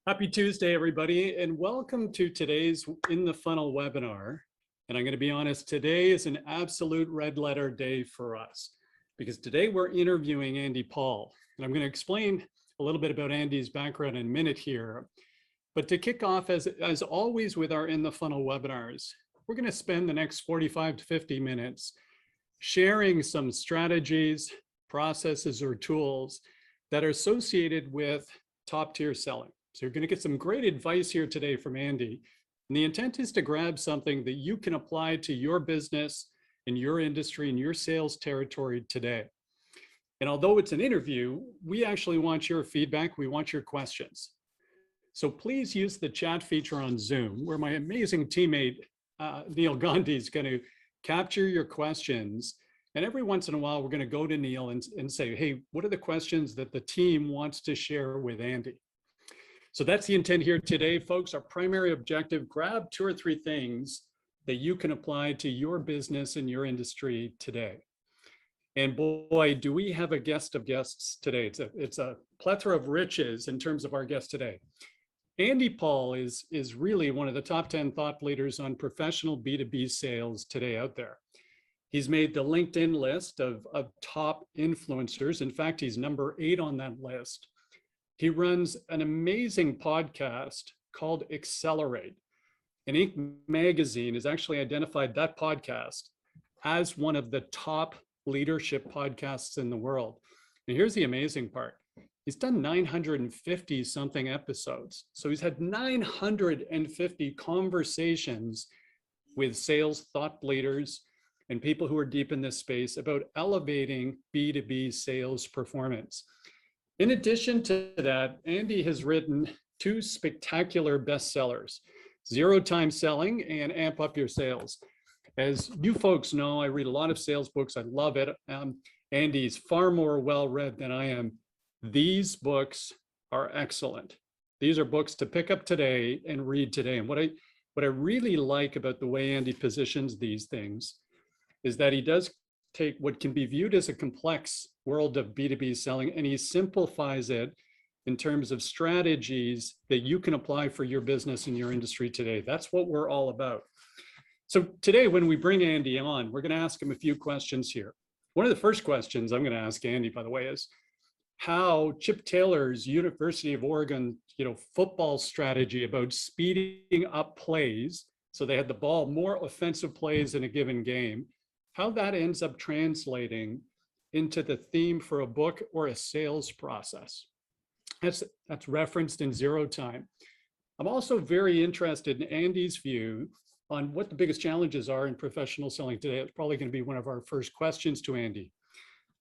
Happy Tuesday, everybody, and welcome to today's In the Funnel webinar. And I'm going to be honest, today is an absolute red letter day for us because today we're interviewing Andy Paul. And I'm going to explain a little bit about Andy's background in a minute here. But to kick off, as always with our In the Funnel webinars, we're going to spend the next 45 to 50 minutes sharing some strategies, processes, or tools that are associated with top-tier selling. So you're going to get some great advice here today from Andy. And the intent is to grab something that you can apply to your business and your industry and your sales territory today. And although it's an interview, we actually want your feedback. We want your questions. So please use the chat feature on Zoom, where my amazing teammate, Neil Gandhi, is going to capture your questions. And every once in a while, we're going to go to Neil and say, hey, what are the questions that the team wants to share with Andy? So that's the intent here today, folks. Our primary objective, grab 2 or 3 things that you can apply to your business and your industry today. And boy, do we have a guest of guests today. It's a plethora of riches in terms of our guest today. Andy Paul is really one of the top 10 thought leaders on professional B2B sales today out there. He's made the LinkedIn list of top influencers. In fact, he's number 8 on that list. He runs an amazing podcast called Accelerate. And Inc. magazine has actually identified that podcast as one of the top leadership podcasts in the world. And here's the amazing part. He's done 950 something episodes. So he's had 950 conversations with sales thought leaders and people who are deep in this space about elevating B2B sales performance. In addition to that, Andy has written 2 spectacular bestsellers, Zero Time Selling and Amp Up Your Sales. As you folks know, I read a lot of sales books. I love it. Andy's far more well-read than I am. These books are excellent. These are books to pick up today and read today. And what I really like about the way Andy positions these things is that he does take what can be viewed as a complex world of B2B selling, and he simplifies it in terms of strategies that you can apply for your business and your industry today. That's what we're all about. So today, when we bring Andy on, we're going to ask him a few questions here. One of the first questions I'm going to ask Andy, by the way, is how Chip Taylor's University of Oregon, football strategy about speeding up plays, so they had the ball, more offensive plays in a given game, how that ends up translating into the theme for a book or a sales process. That's referenced in Zero Time. I'm also very interested in Andy's view on what the biggest challenges are in professional selling today. It's probably going to be one of our first questions to Andy.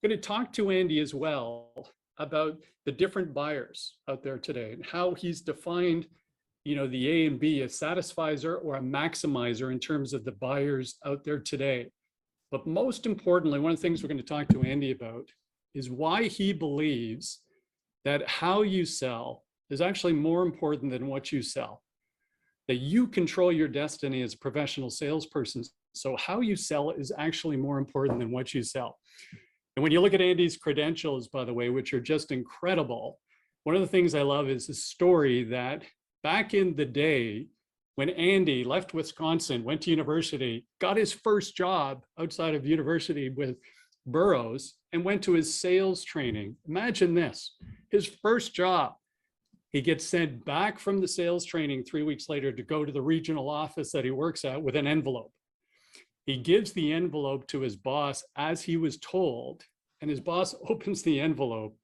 I'm going to talk to Andy as well about the different buyers out there today and how he's defined, the A and B, a satisfizer or a maximizer in terms of the buyers out there today. But most importantly, one of the things we're going to talk to Andy about is why he believes that how you sell is actually more important than what you sell. That you control your destiny as a professional salesperson. So how you sell is actually more important than what you sell. And when you look at Andy's credentials, by the way, which are just incredible, one of the things I love is the story that back in the day, when Andy left Wisconsin, went to university, got his first job outside of university with Burroughs, and went to his sales training. Imagine this, his first job. He gets sent back from the sales training 3 weeks later to go to the regional office that he works at with an envelope. He gives the envelope to his boss as he was told, and his boss opens the envelope.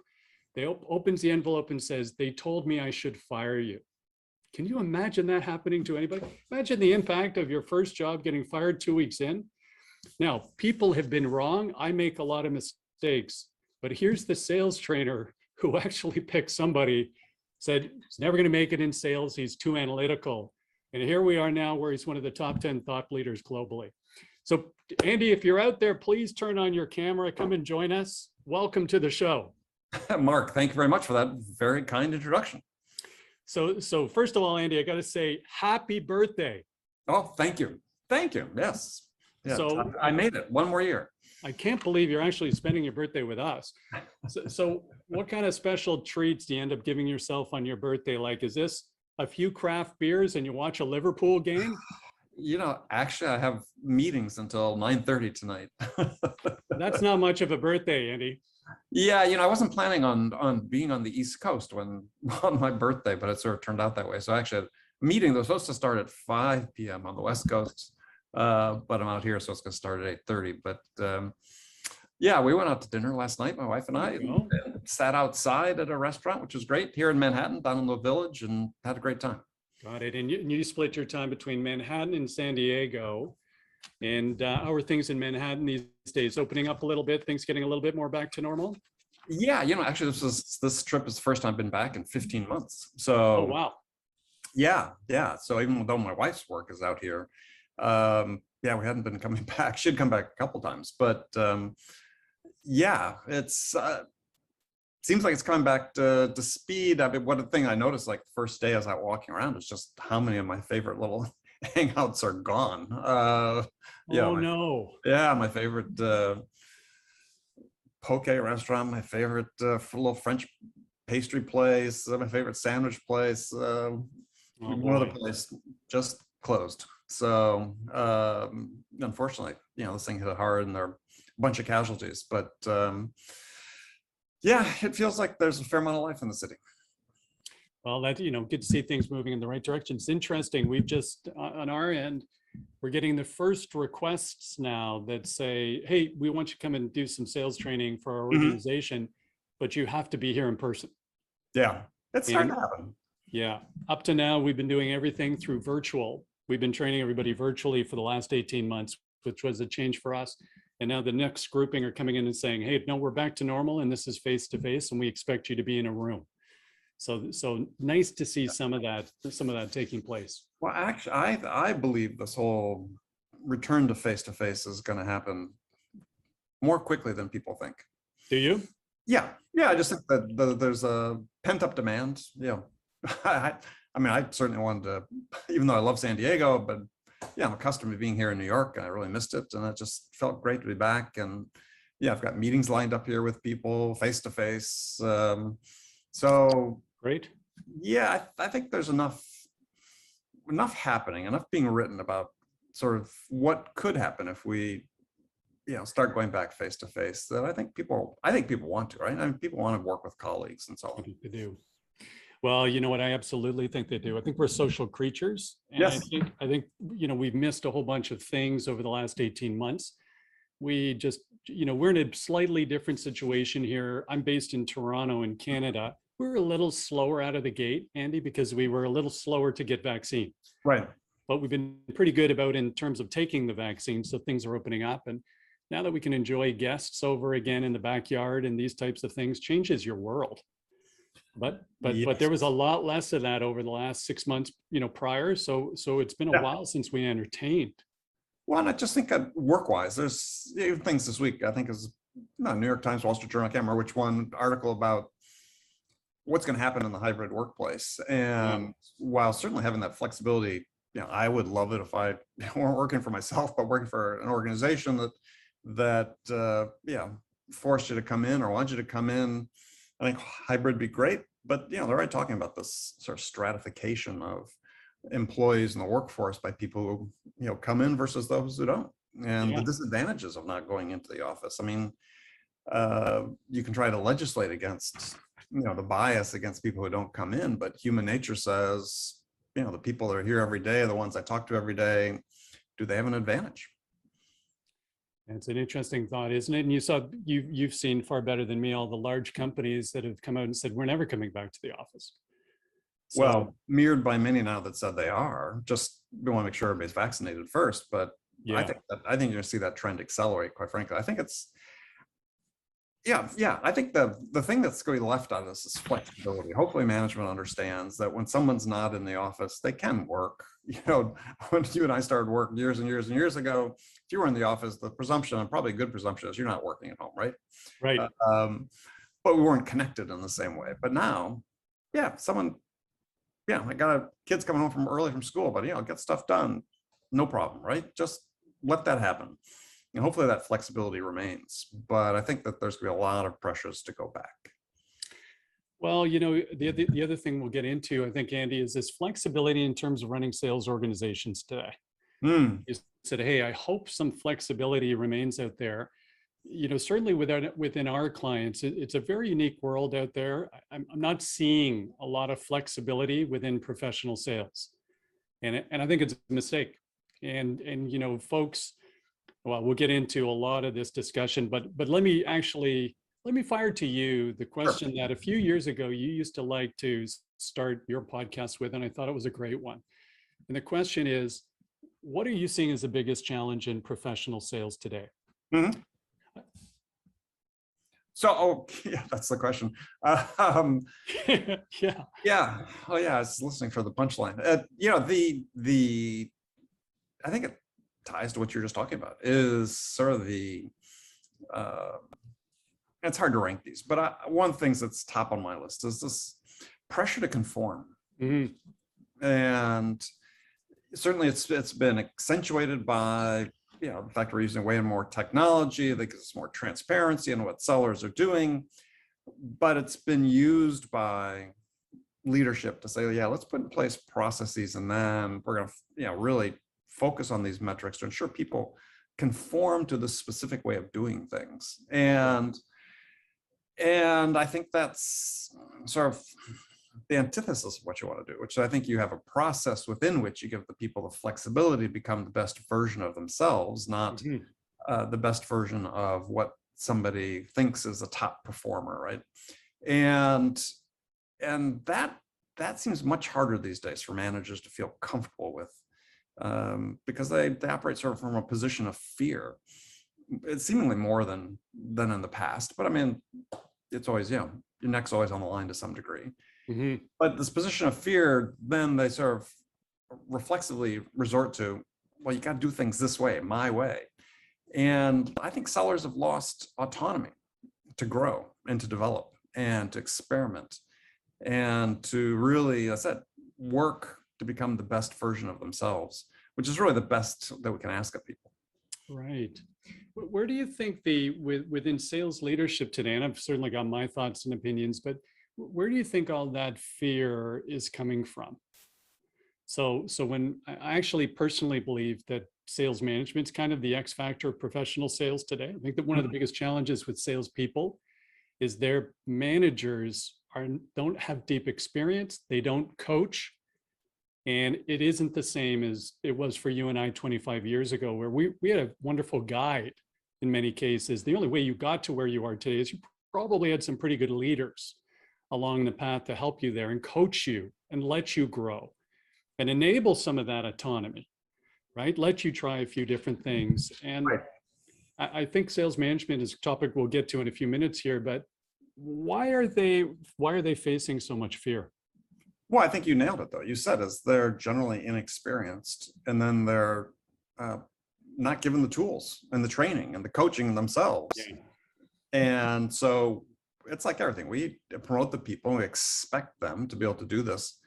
Opens the envelope and says, "They told me I should fire you." Can you imagine that happening to anybody? Imagine the impact of your first job getting fired 2 weeks in. Now, people have been wrong. I make a lot of mistakes, but here's the sales trainer who actually picked somebody, said he's never going to make it in sales. He's too analytical. And here we are now where he's one of the top 10 thought leaders globally. So Andy, if you're out there, please turn on your camera, come and join us. Welcome to the show. Mark, thank you very much for that very kind introduction. So first of all, Andy, I got to say, happy birthday. Oh, thank you. Thank you. Yes. Yeah, so I made it one more year. I can't believe you're actually spending your birthday with us. So what kind of special treats do you end up giving yourself on your birthday? Like, is this a few craft beers and you watch a Liverpool game? Actually, I have meetings until 9:30 tonight. That's not much of a birthday, Andy. Yeah, I wasn't planning on being on the East Coast on my birthday, but it sort of turned out that way. So actually, a meeting that was supposed to start at 5 p.m. on the West Coast, but I'm out here, so it's going to start at 8:30. But yeah, we went out to dinner last night, my wife and I, and sat outside at a restaurant, which was great here in Manhattan, down in the Village, and had a great time. Got it. And you split your time between Manhattan and San Diego. And how are things in Manhattan these days? Opening up a little bit, things getting a little bit more back to normal? Yeah, actually, this trip is the first time I've been back in 15 months. So, oh, wow. Yeah. So even though my wife's work is out here, yeah, we hadn't been coming back. She'd come back a couple times, but yeah, it's seems like it's coming back to speed. I mean, one thing I noticed, like the first day as I was walking around, is just how many of my favorite little hangouts are gone. No. Yeah, my favorite poke restaurant, my favorite little French pastry place, my favorite sandwich place. One other place just closed. So unfortunately, this thing hit hard and there are a bunch of casualties. But yeah, it feels like there's a fair amount of life in the city. Well, that, good to see things moving in the right direction. It's interesting. We've just, on our end, we're getting the first requests now that say, hey, we want you to come and do some sales training for our organization, but you have to be here in person. Yeah, it's starting to happen. Yeah. Up to now, we've been doing everything through virtual. We've been training everybody virtually for the last 18 months, which was a change for us. And now the next grouping are coming in and saying, hey, no, we're back to normal and this is face-to-face and we expect you to be in a room. So nice to see some of that taking place. Well, actually, I believe this whole return to face-to-face is going to happen more quickly than people think. Do you? Yeah. I just think that there's a pent-up demand. I mean, I certainly wanted to, even though I love San Diego, but yeah, I'm accustomed to being here in New York and I really missed it. And it just felt great to be back. And yeah, I've got meetings lined up here with people face-to-face. So great. Yeah, I think there's enough happening, enough being written about sort of what could happen if we, start going back face to face. That I think people want to, right? I mean, people want to work with colleagues and so on. I think they do. Well, you know what? I absolutely think they do. I think we're social creatures. And yes. I think, we've missed a whole bunch of things over the last 18 months. We just, we're in a slightly different situation here. I'm based in Toronto in Canada. We're a little slower out of the gate, Andy, because we were a little slower to get vaccine. Right. But we've been pretty good about in terms of taking the vaccine. So things are opening up. And now that we can enjoy guests over again in the backyard and these types of things, changes your world. But there was a lot less of that over the last 6 months, prior. So it's been a while since we entertained. Well, and I just think that work-wise, there's even things this week, I think is New York Times, Wall Street Journal, I can't remember which one, article about what's going to happen in the hybrid workplace. And while certainly having that flexibility, I would love it if I weren't working for myself, but working for an organization that forced you to come in or wanted you to come in. I think hybrid would be great, but they're already talking about this sort of stratification of employees in the workforce by people who come in versus those who don't, and the disadvantages of not going into the office. I mean, you can try to legislate against the bias against people who don't come in, but human nature says the people that are here every day, the ones I talk to every day, do they have an advantage? It's an interesting thought, isn't it? And you've seen far better than me all the large companies that have come out and said we're never coming back to the office. So, well, mirrored by many now that said they are. Just we want to make sure everybody's vaccinated first, but I think you're going to see that trend accelerate. Quite frankly, I think it's I think the thing that's going to be left out of this is flexibility. Hopefully, management understands that when someone's not in the office, they can work. When you and I started work years and years and years ago, if you were in the office, the presumption, and probably a good presumption, is you're not working at home, right? Right. But we weren't connected in the same way. But now, someone, I got kids coming home early from school, but get stuff done, no problem, right? Just let that happen. And hopefully that flexibility remains. But I think that there's going to be a lot of pressures to go back. Well, you know, the other thing we'll get into, I think, Andy, is this flexibility in terms of running sales organizations today. Hmm. You said, hey, I hope some flexibility remains out there. You know, certainly within our clients, it's a very unique world out there. I'm not seeing a lot of flexibility within professional sales, and I think it's a mistake. And you know, folks, well, we'll get into a lot of this discussion, but let me fire to you the Sure. question that a few years ago you used to like to start your podcast with, and I thought it was a great one. And the question is, what are you seeing as the biggest challenge in professional sales today? Mhm. So, oh, yeah, that's the question. Yeah. Yeah. Oh, yeah. I was listening for the punchline. You know, I think it ties to what you're just talking about is sort of uh, it's hard to rank these, but one of the things that's top on my list is this pressure to conform. Mhm. And certainly it's been accentuated by, you know, the fact we're using way more technology that gives us more transparency in what sellers are doing, but it's been used by leadership to say, yeah, let's put in place processes, and then we're going to, you know, really focus on these metrics to ensure people conform to the specific way of doing things. And I think that's sort of the antithesis of what you want to do, which I think you have a process within which you give the people the flexibility to become the best version of themselves, not Mhm. the best version of what somebody thinks is a top performer, right? And that seems much harder these days for managers to feel comfortable with, because they operate sort of from a position of fear. It's seemingly more than in the past, but I mean, it's always, you know, your neck's always on the line to some degree. Mhm. But this position of fear, then they sort of reflexively resort to, well, you got to do things this way, my way. And I think sellers have lost autonomy to grow and to develop and to experiment and to really, as I said, work to become the best version of themselves, which is really the best that we can ask of people. Right. Where do you think within sales leadership today, and I've certainly got my thoughts and opinions, but where do you think all that fear is coming from? So when I actually personally believe that sales management is kind of the X factor of professional sales today. I think that one of the biggest challenges with salespeople is their managers don't have deep experience. They don't coach. And it isn't the same as it was for you and I 25 years ago, where we had a wonderful guide in many cases. The only way you got to where you are today is you probably had some pretty good leaders along the path to help you there and coach you and let you grow and enable some of that autonomy, right? Let you try a few different things. And Right. I think sales management is a topic we'll get to in a few minutes here, but why are they facing so much fear? Well, I think you nailed it, though. You said is they're generally inexperienced, and then they're uh, not given the tools and the training and the coaching themselves. Yeah. And so it's like everything. We promote the people, we expect them to be able to do this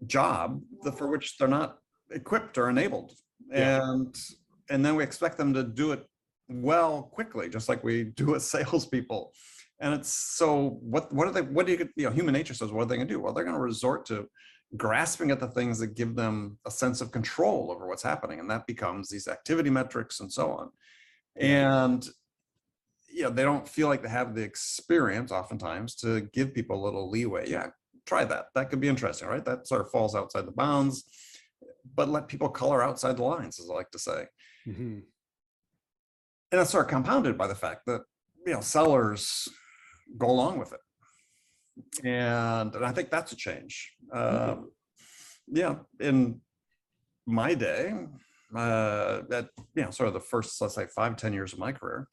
job for which they're not equipped or enabled. Yeah. And then we expect them to do it well quickly, just like we do with salespeople. And it's so what do you know, human nature says, what are they gonna do? Well, they're gonna resort to grasping at the things that give them a sense of control over what's happening. And that becomes these activity metrics and so on. Yeah. And you know, they don't feel like they have the experience oftentimes to give people a little leeway. Yeah, try that. That could be interesting, right? That sort of falls outside the bounds, but let people color outside the lines, as I like to say. Mm-hmm. And that's sort of compounded by the fact that, you know, sellers go along with it. And I think that's a change. Yeah, in my day, that, you know, sort of the first, let's say 5-10 years of my career,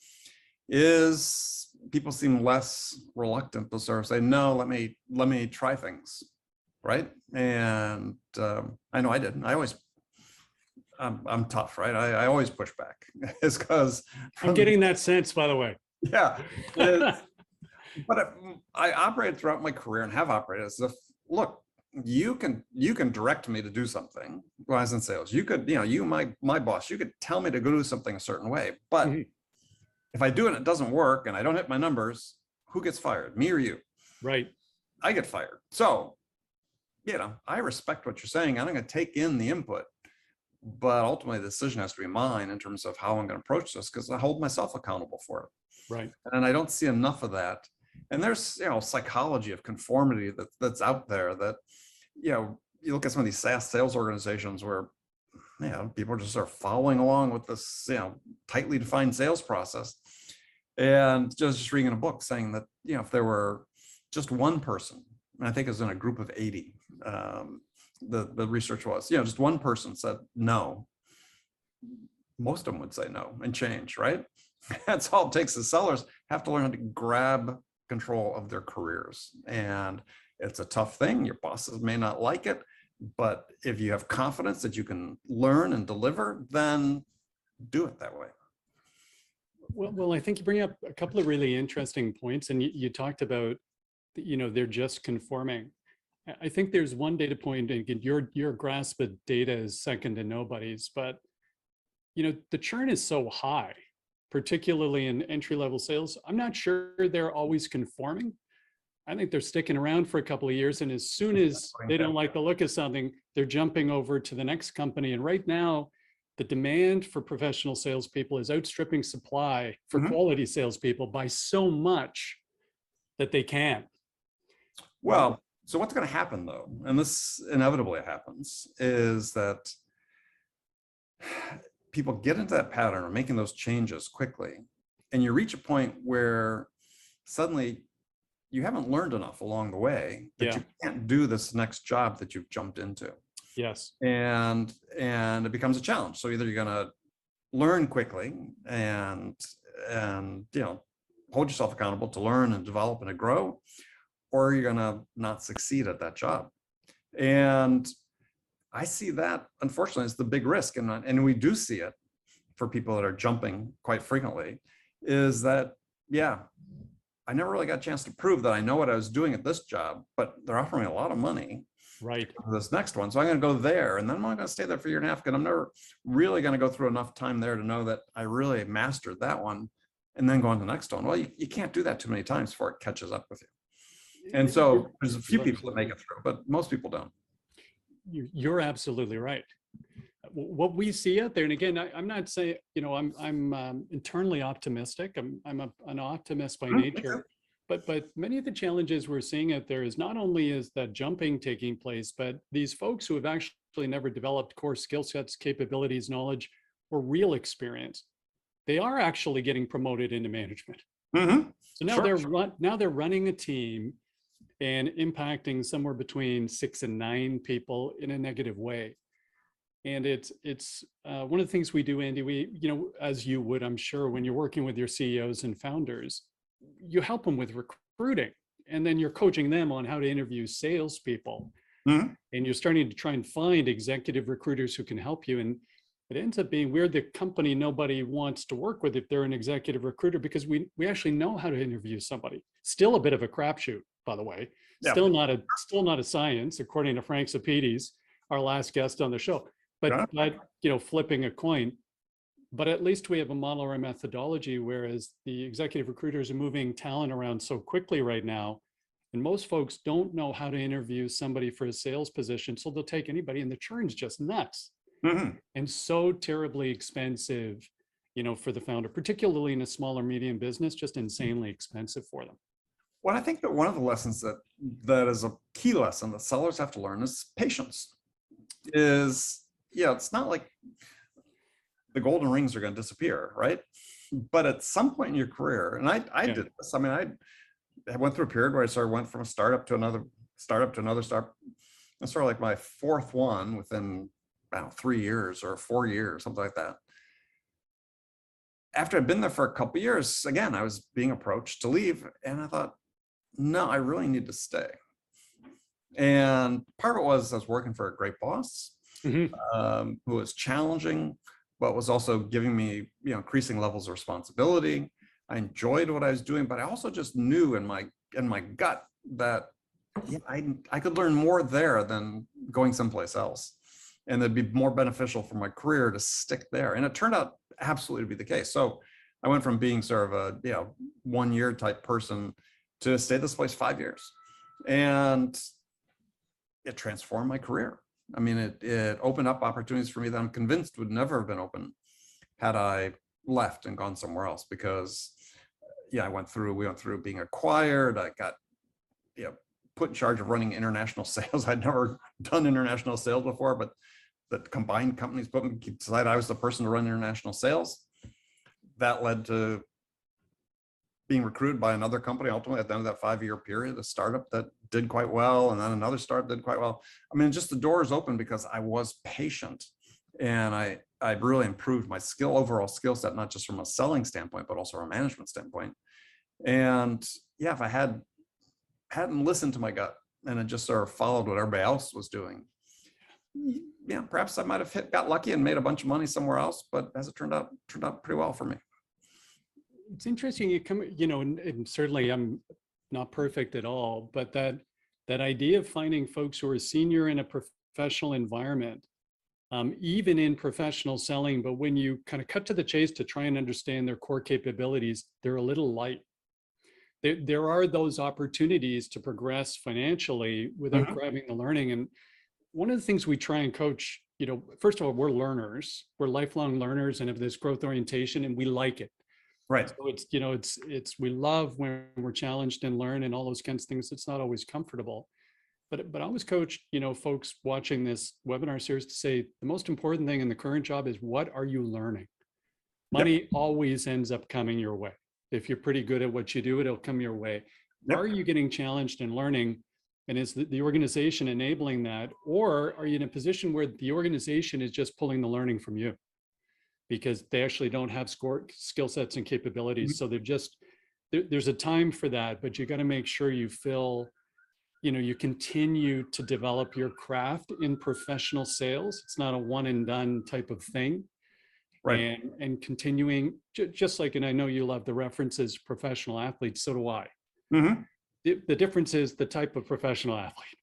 is people seem less reluctant to sort of say, no, let me try things, right? And I know I did. I'm tough, right? I always push back. It's because I'm getting that sense, by the way. yeah. But I operated throughout my career and have operated as if, look, you can direct me to do something when I was in sales. You could, you know, you my boss, you could tell me to go do something a certain way, but if I do it and it doesn't work and I don't hit my numbers, who gets fired, me or you? Right. I get fired. So, I respect what you're saying. I'm going to take in the input, but ultimately the decision has to be mine in terms of how I'm going to approach this, because I hold myself accountable for it. Right. And I don't see enough of that. And there's, psychology of conformity that's out there that, you look at some of these SaaS sales organizations where, people just are following along with this, tightly defined sales process. And just reading a book saying that, if there were just one person, and I think it was in a group of 80, the research was, just one person said no, most of them would say no and change, right? That's all it takes. The sellers have to learn how to grab control of their careers. And it's a tough thing. Your bosses may not like it, but if you have confidence that you can learn and deliver, then do it that way. Well, I think you bring up a couple of really interesting points, and you talked about, they're just conforming. I think there's one data point, and again, your grasp of data is second to nobody's, but the churn is so high, particularly in entry-level sales. I'm not sure they're always conforming. I think they're sticking around for a couple of years, and as soon as they don't like the look of something, they're jumping over to the next company. And right now, the demand for professional salespeople is outstripping supply for quality salespeople by so much that they can't. Well, so what's going to happen though, and this inevitably happens, is that people get into that pattern of making those changes quickly, and you reach a point where suddenly you haven't learned enough along the way that you can't do this next job that you've jumped into. Yes. And it becomes a challenge. So either you're going to learn quickly and hold yourself accountable to learn and develop and to grow, or you're going to not succeed at that job. And I see that, unfortunately, as the big risk. And we do see it for people that are jumping quite frequently, is that, I never really got a chance to prove that I know what I was doing at this job, but they're offering me a lot of money right for this next one. So I'm going to go there, and then I'm not going to stay there for a year and a half, because I'm never really going to go through enough time there to know that I really mastered that one, and then go on to the next one. Well, you can't do that too many times before it catches up with you. And so there's a few people that make it through, but most people don't. You're absolutely right. What we see out there, and again, I'm not saying, I'm internally optimistic. I'm an optimist by nature, but many of the challenges we're seeing out there is not only is that jumping taking place, but these folks who have actually never developed core skill sets, capabilities, knowledge, or real experience, they are actually getting promoted into management. So now they're running a team and impacting somewhere between 6 and 9 people in a negative way. And it's one of the things we do, Andy, we, as you would, I'm sure, when you're working with your CEOs and founders, you help them with recruiting, and then you're coaching them on how to interview salespeople. And you're starting to try and find executive recruiters who can help you. And it ends up being we're the company nobody wants to work with if they're an executive recruiter, because we actually know how to interview somebody. Still a bit of a crapshoot, by the way. Still not a science, according to Frank Zapides, our last guest on the show. But flipping a coin. But at least we have a model or a methodology, whereas the executive recruiters are moving talent around so quickly right now, and most folks don't know how to interview somebody for a sales position, so they'll take anybody, and the churn's just nuts. And so terribly expensive, for the founder, particularly in a small or medium business, just insanely expensive for them. Well, I think that one of the lessons that is a key lesson that sellers have to learn is patience. It's not like the golden rings are going to disappear, right? But at some point in your career, and I did this. I mean, I went through a period where I went from a startup to another startup. That's sort of like my fourth one within 3 years or 4 years, something like that. After I'd been there for a couple of years, again, I was being approached to leave, and I thought, no, I really need to stay. And part of it was I was working for a great boss who was challenging, but was also giving me, increasing levels of responsibility. I enjoyed what I was doing, but I also just knew in my gut that I could learn more there than going someplace else, and it'd be more beneficial for my career to stick there. And it turned out absolutely to be the case. So I went from being sort of a 1 year type person to stay this place 5 years. And it transformed my career. I mean, it opened up opportunities for me that I'm convinced would never have been open had I left and gone somewhere else. Because yeah, we went through being acquired. I got, put in charge of running international sales. I'd never done international sales before, but the combined companies decided I was the person to run international sales. That led to being recruited by another company ultimately at the end of that 5-year period, a startup that did quite well, and then another startup did quite well. I mean, just the doors open because I was patient, and I really improved my overall skill set, not just from a selling standpoint, but also from a management standpoint. And yeah, if I hadn't listened to my gut and had just sort of followed what everybody else was doing, yeah, perhaps I might have got lucky and made a bunch of money somewhere else. But as it turned out pretty well for me. It's interesting. And certainly I'm not perfect at all, but that idea of finding folks who are senior in a professional environment, even in professional selling, but when you kind of cut to the chase to try and understand their core capabilities, they're a little light. There are those opportunities to progress financially without grabbing the learning. And one of the things we try and coach, first of all, we're learners, we're lifelong learners and have this growth orientation, and we like it. Right. So it's we love when we're challenged and learn and all those kinds of things. It's not always comfortable, but I always coach, folks watching this webinar series to say the most important thing in the current job is, what are you learning? Money always ends up coming your way. If you're pretty good at what you do, it'll come your way. Are you getting challenged and learning? And is the organization enabling that? Or are you in a position where the organization is just pulling the learning from you because they actually don't have skill sets and capabilities? So they've just, there's a time for that, but you got to make sure you you continue to develop your craft in professional sales. It's not a one and done type of thing. Right. And continuing, just like, and I know you love the references, professional athletes, so do I. The difference is the type of professional athlete.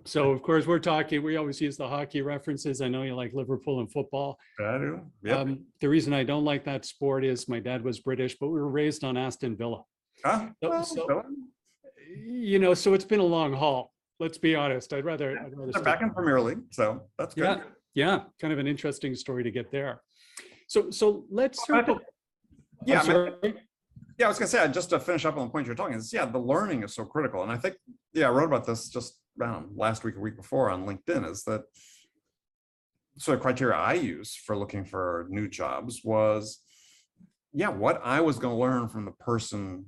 So of course we always use the hockey references. I know you like Liverpool and football. I do. Yep. The reason I don't like that sport is my dad was British, but we were raised on Aston Villa. So it's been a long haul. Let's be honest. I'd rather They're back in Premier League, so that's good. Yeah, kind of an interesting story to get there. So let's circle. I was gonna say, just to finish up on the point you're talking is, the learning is so critical. And I think, I wrote about this just last week or week before on LinkedIn, is that sort of criteria I use for looking for new jobs was, what I was going to learn from the person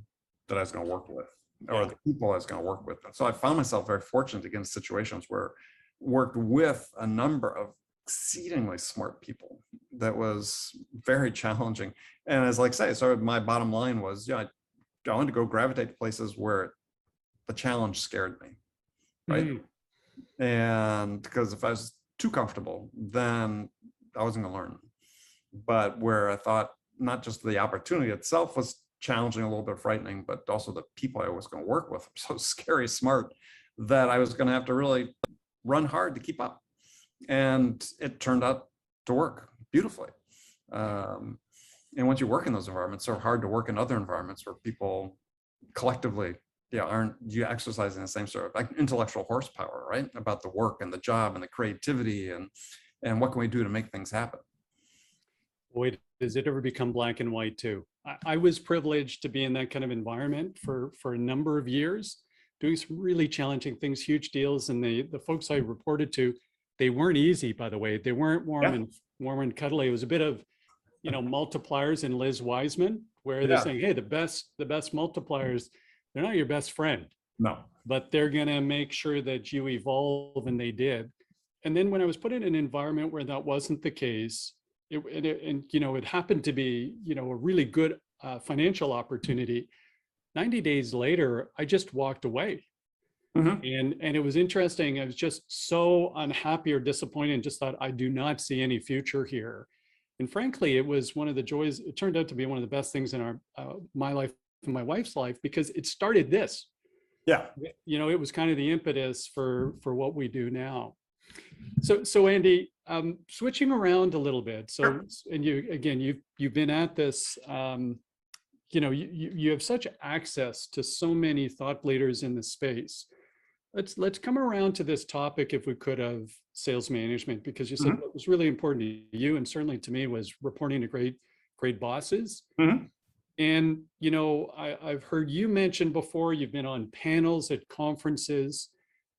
that I was going to work with, or the people I was going to work with. And so I found myself very fortunate to get in situations where worked with a number of exceedingly smart people. That was very challenging. And as so my bottom line was, I wanted to go gravitate to places where the challenge scared me, right? And because if I was too comfortable, then I wasn't going to learn. But where I thought not just the opportunity itself was challenging, a little bit frightening, but also the people I was going to work with were so scary smart that I was going to have to really run hard to keep up. And it turned out to work beautifully. And once you work in those environments, it's so hard to work in other environments where people collectively, aren't you exercising the same sort of intellectual horsepower, right? About the work and the job and the creativity and what can we do to make things happen? Boy, does it ever become black and white too. I was privileged to be in that kind of environment for a number of years, doing some really challenging things, huge deals. And the folks I reported to, they weren't easy, by the way. They weren't warm and cuddly. It was a bit of, multipliers in Liz Wiseman, where they're saying, hey, the best multipliers, they're not your best friend. No. But they're going to make sure that you evolve, and they did. And then when I was put in an environment where that wasn't the case, it happened to be, a really good financial opportunity. 90 days later, I just walked away. And it was interesting. I was just so unhappy or disappointed and just thought, I do not see any future here. And frankly, it was one of the joys. It turned out to be one of the best things in my life and my wife's life, because it started this. Yeah. It was kind of the impetus for what we do now. So Andy, switching around a little bit. So, and you've been at this you have such access to so many thought leaders in the space. Let's come around to this topic, if we could, of sales management, because you said Mhm. what was really important to you and certainly to me was reporting to great bosses. Mhm. And I've heard you mention before, you've been on panels at conferences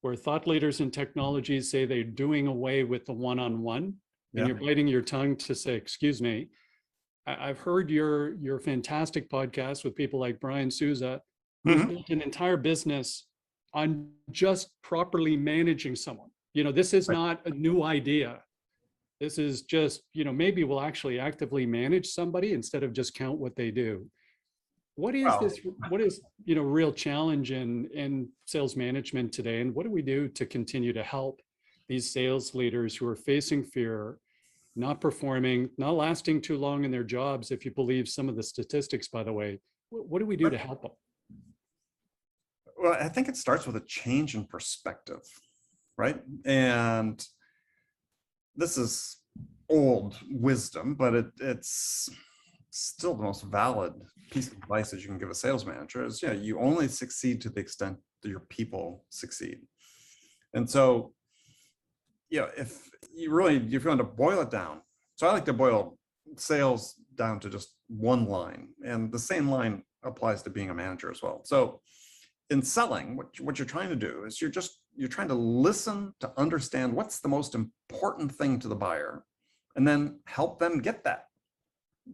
where thought leaders in technology say they're doing away with the one-on-one, and Yeah. you're biting your tongue to say, excuse me. I've heard your fantastic podcast with people like Brian Souza, who's Mhm. built an entire business on just properly managing someone. This is Right. not a new idea. This is just, maybe we'll actually actively manage somebody instead of just count what they do. What is Well, this? What is, real challenge in sales management today? And what do we do to continue to help these sales leaders who are facing fear, not performing, not lasting too long in their jobs, if you believe some of the statistics, by the way? What do we do to help them? well, I think it starts with a change in perspective, right? And this is old wisdom, but it's still the most valid piece of advice that you can give a sales manager is, you only succeed to the extent that your people succeed. And so, if you want to boil it down, so I like to boil sales down to just one line, and the same line applies to being a manager as well. So in selling, what you're trying to do is you're trying to listen to understand what's the most important thing to the buyer, and then help them get that.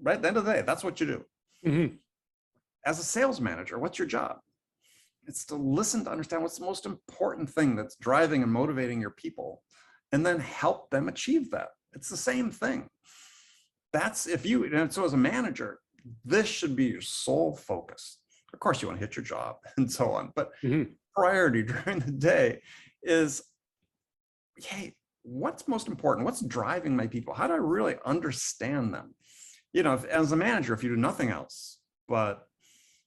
Right at the end of the day, that's what you do. Mhm. As a sales manager, what's your job? It's to listen to understand what's the most important thing that's driving and motivating your people, and then help them achieve that. It's the same thing. That's and so as a manager, this should be your sole focus. Of course, you want to hit your job and so on, but Mhm. priority during the day is, hey, what's most important? What's driving my people? How do I really understand them? As a manager, if you do nothing else but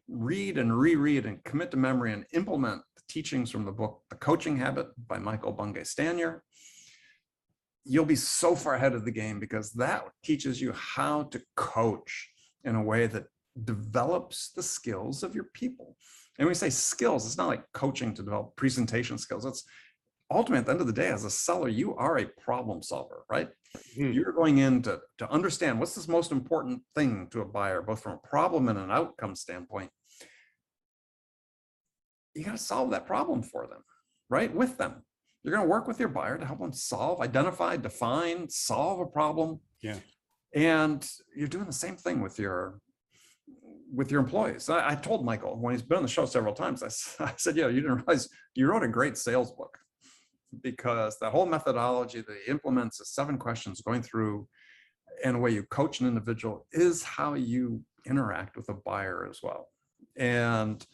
read and reread and commit to memory and implement the teachings from the book, The Coaching Habit by Michael Bungay Stanier, you'll be so far ahead of the game, because that teaches you how to coach in a way that develops the skills of your people. And when we say skills, it's not like coaching to develop presentation skills. It's ultimately, at the end of the day, as a seller, you are a problem solver, right? Mhm. You're going in to understand what's this most important thing to a buyer, both from a problem and an outcome standpoint. You got to solve that problem for them, right? With them. You're going to work with your buyer to help them solve, identify, define, solve a problem. Yeah. And you're doing the same thing with your employees. I told Michael, when he's been on the show several times, I said, you didn't realize you wrote a great sales book, because that whole methodology that he implements, the 7 questions going through, and the way you coach an individual, is how you interact with a buyer as well. And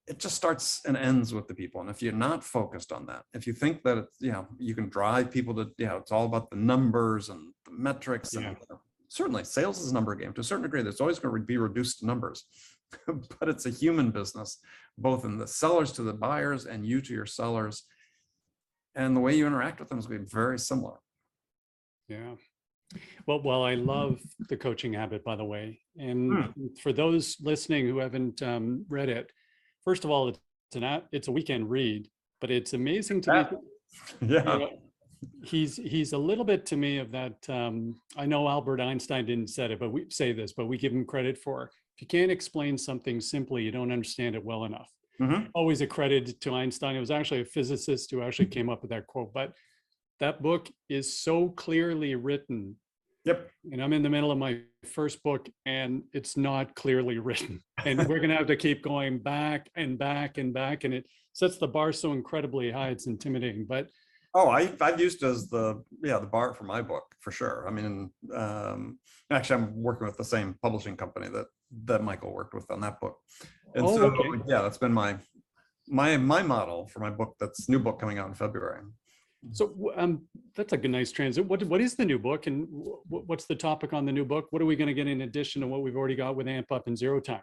it just starts and ends with the people. And if you're not focused on that, if you think that you can drive people to, it's all about the numbers and the metrics, and certainly sales is a number game to a certain degree. There's always going to be reduced to numbers, but it's a human business, both in the sellers to the buyers and you to your sellers. And the way you interact with them is going to be very similar. Yeah. Well, I love The Coaching Habit, by the way. And for those listening who haven't read it, first of all, it's a weekend read, but it's amazing to me. Yeah. He's a little bit to me of that. I know Albert Einstein didn't say it, but we give him credit for, if you can't explain something simply, you don't understand it well enough. Always a credit to Einstein. It was actually a physicist who actually came up with that quote, but that book is so clearly written. Yep. And I'm in the middle of my first book, and it's not clearly written. And we're going to have to keep going back and back and back. And it sets the bar so incredibly high, it's intimidating. But I've used it as the bar for my book, for sure. I mean, actually, I'm working with the same publishing company that Michael worked with on that book. And that's been my model for my book. That's new book coming out in February. So that's a good, nice transit. What is the new book, and what's the topic on the new book? What are we going to get in addition to what we've already got with Amp Up and Zero Time?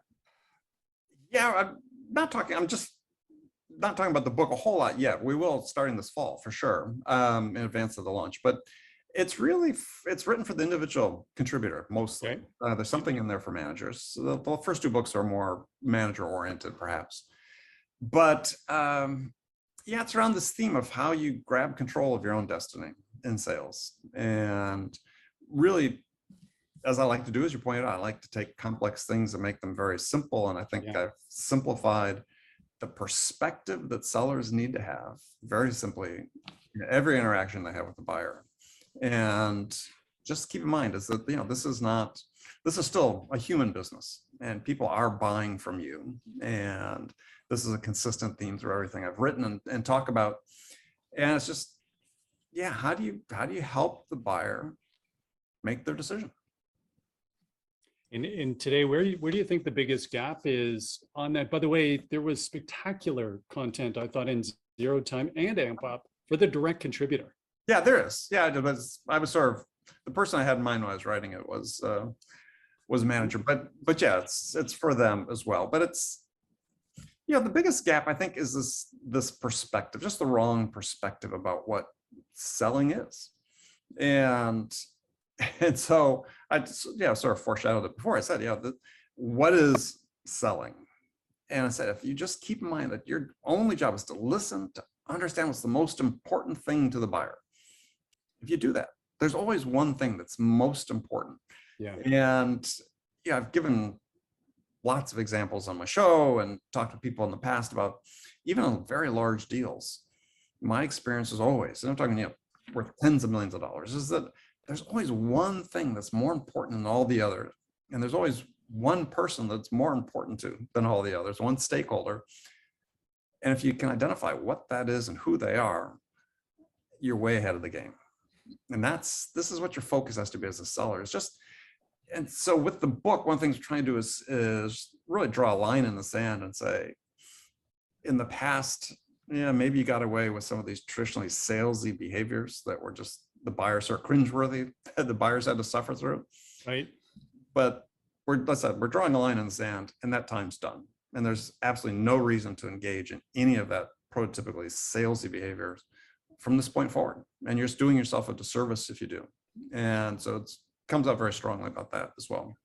I'm just not talking about the book a whole lot yet. We will, starting this fall for sure, in advance of the launch. But It's really, it's written for the individual contributor mostly. Okay. There's something in there for managers. So the first two books are more manager oriented, perhaps. But yeah, it's around this theme of how you grab control of your own destiny in sales. And really, as I like to do, as you pointed out, I like to take complex things and make them very simple. And I think Yeah. I've simplified the perspective that sellers need to have very simply in every interaction they have with the buyer. And just keep in mind is that, this is still a human business and people are buying from you. And this is a consistent theme through everything I've written and talk about. And it's just, yeah, how do you help the buyer make their decision? And today, where do you think the biggest gap is on that? By the way, there was spectacular content, I thought, in Zero Time and Amp Up for the direct contributor. Yeah, there is. Yeah, I was sort of, the person I had in mind when I was writing it was a manager, but yeah, it's for them as well. But it's, the biggest gap I think is this perspective, just the wrong perspective about what selling is. And so I sort of foreshadowed it before. I said, what is selling? And I said, if you just keep in mind that your only job is to listen, to understand what's the most important thing to the buyer. If you do that, there's always one thing that's most important. Yeah. And I've given lots of examples on my show and talked to people in the past about even on very large deals. My experience is always, and I'm talking, worth tens of millions of dollars, is that there's always one thing that's more important than all the others. And there's always one person that's more important than all the others, one stakeholder. And if you can identify what that is and who they are, you're way ahead of the game. And this is what your focus has to be as a seller. It's just, and so with the book, one of the things we're trying to do is really draw a line in the sand and say, in the past, maybe you got away with some of these traditionally salesy behaviors that were just the buyers are cringeworthy, the buyers had to suffer through. Right. But we're drawing a line in the sand, and that time's done. And there's absolutely no reason to engage in any of that prototypically salesy behaviors from this point forward. And you're just doing yourself a disservice if you do. And so it comes up very strongly about that as well.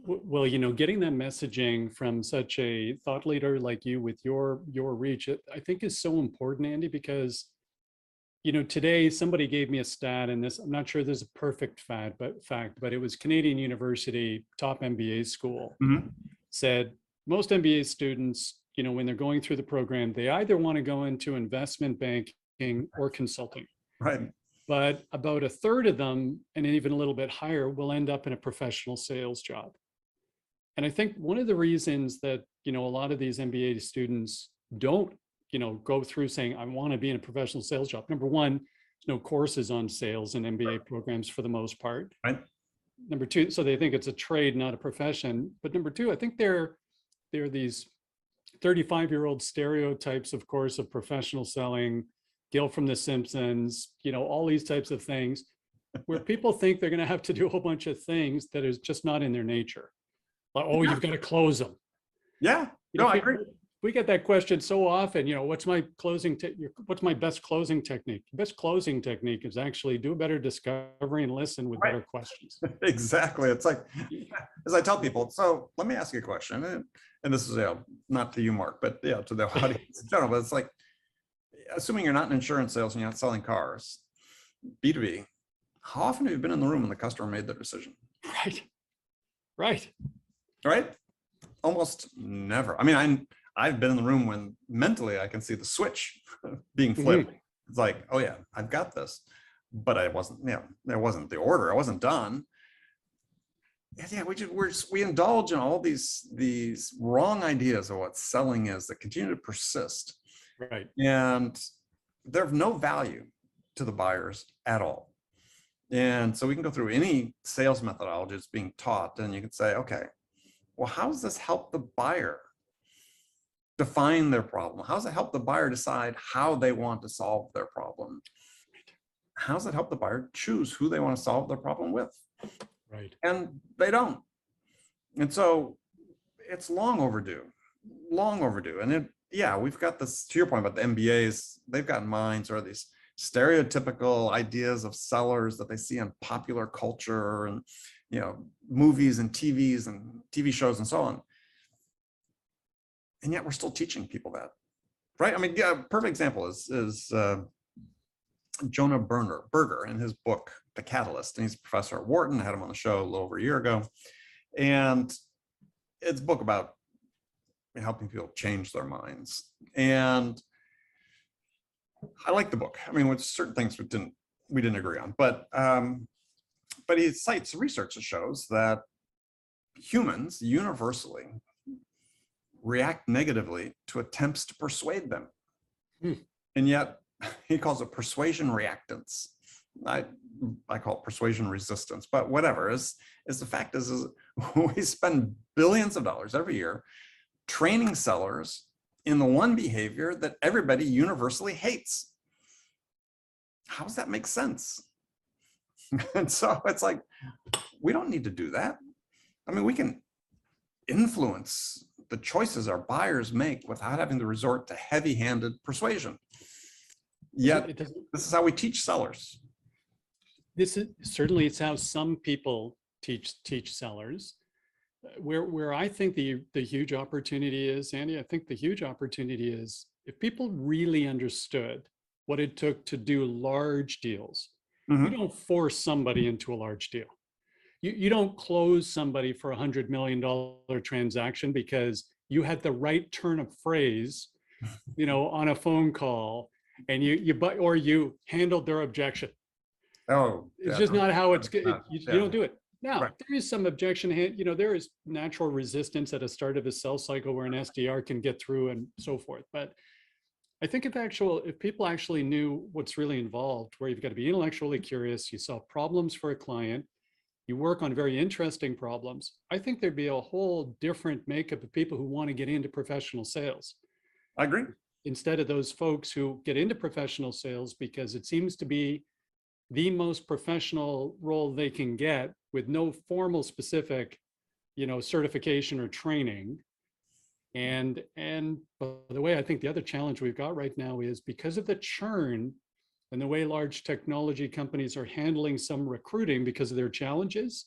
Well, getting that messaging from such a thought leader like you with your reach, I think is so important, Andy, because today somebody gave me a stat, and this, I'm not sure there's a perfect fact, but it was Canadian University, top MBA school, said most MBA students, when they're going through the program, they either want to go into investment banking or consulting. Right. But about a third of them, and even a little bit higher, will end up in a professional sales job. And I think one of the reasons that, a lot of these MBA students don't, go through saying, I want to be in a professional sales job. Number one, there's no courses on sales in MBA programs for the most part. Right. Number two, so they think it's a trade, not a profession. But number two, I think there are these 35-year-old stereotypes, of course, of professional selling, Gil from The Simpsons, all these types of things, where people think they're going to have to do a whole bunch of things that is just not in their nature. Like, oh, you've got to close them. Yeah, no, I agree. We get that question so often, what's my what's my best closing technique? Best closing technique is actually do a better discovery and listen with better questions. Exactly. It's like, as I tell people, so let me ask you a question. And this is, not to you, Mark, but to the audience in general, but it's like, assuming you're not in insurance sales and you're not selling cars, B2B, how often have you been in the room when the customer made their decision? Right. Almost never. I mean, I've been in the room when mentally I can see the switch being flipped. It's like, oh yeah, I've got this, but I wasn't, there wasn't the order. I wasn't done. Yeah, we indulge in all these wrong ideas of what selling is that continue to persist. Right. And they're of no value to the buyers at all. And so we can go through any sales methodology that's being taught, and you can say, okay, well, how does this help the buyer define their problem? How does it help the buyer decide how they want to solve their problem? How does it help the buyer choose who they want to solve their problem with? Right. And they don't. And so it's long overdue. And we've got this, to your point about the MBAs, they've got minds or these stereotypical ideas of sellers that they see in popular culture and, movies and TV shows and so on. And yet we're still teaching people that, right? I mean, yeah, perfect example is Jonah Berger in his book, The Catalyst. And he's a professor at Wharton. I had him on the show a little over a year ago. And it's a book about helping people change their minds. And I like the book. I mean, with certain things we didn't agree on, but he cites research that shows that humans universally react negatively to attempts to persuade them. And yet he calls it persuasion reactance. I call it persuasion resistance, but whatever is the fact is we spend billions of dollars every year training sellers in the one behavior that everybody universally hates. How does that make sense? And so it's like, we don't need to do that. I mean, we can influence the choices our buyers make without having to resort to heavy-handed persuasion. Yet, this is how we teach sellers. This is certainly, it's how some people teach sellers. Where I think the huge opportunity is, Andy, I think the huge opportunity is if people really understood what it took to do large deals. You don't force somebody into a large deal. You don't close somebody for $100 million transaction because you had the right turn of phrase, on a phone call, and you handled their objection. Oh, it's just not how it's good. You don't do it. Now, Right. There is some objection, there is natural resistance at the start of a sales cycle where an SDR can get through and so forth. But I think if people actually knew what's really involved, where you've got to be intellectually curious, you solve problems for a client, you work on very interesting problems, I think there'd be a whole different makeup of people who want to get into professional sales. I agree. Instead of those folks who get into professional sales because it seems to be the most professional role they can get with no formal specific, certification or training. And by the way, I think the other challenge we've got right now is because of the churn and the way large technology companies are handling some recruiting because of their challenges,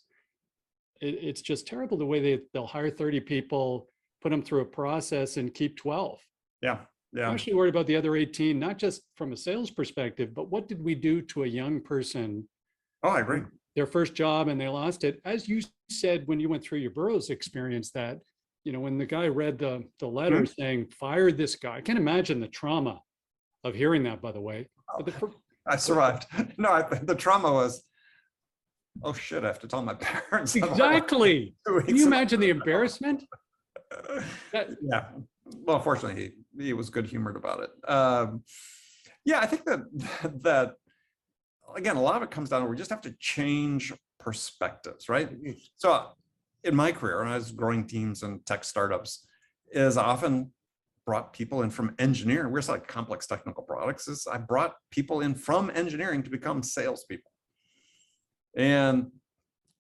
it's just terrible the way they'll hire 30 people, put them through a process and keep 12. Yeah. I'm actually worried about the other 18, not just from a sales perspective, but what did we do to a young person? Oh, I agree. Their first job and they lost it. As you said, when you went through your Burroughs experience, that, when the guy read the letter saying, fire this guy, I can't imagine the trauma of hearing that, by the way. But I survived. No, the trauma was, oh shit, I have to tell my parents. Exactly. Can you imagine the embarrassment? Yeah. Well, fortunately, he was good humored about it. Yeah, I think that again, a lot of it comes down to we just have to change perspectives, right? So in my career, when I was growing teams and tech startups, is often brought people in from engineering. We're selling complex technical products. I brought people in from engineering to become salespeople. And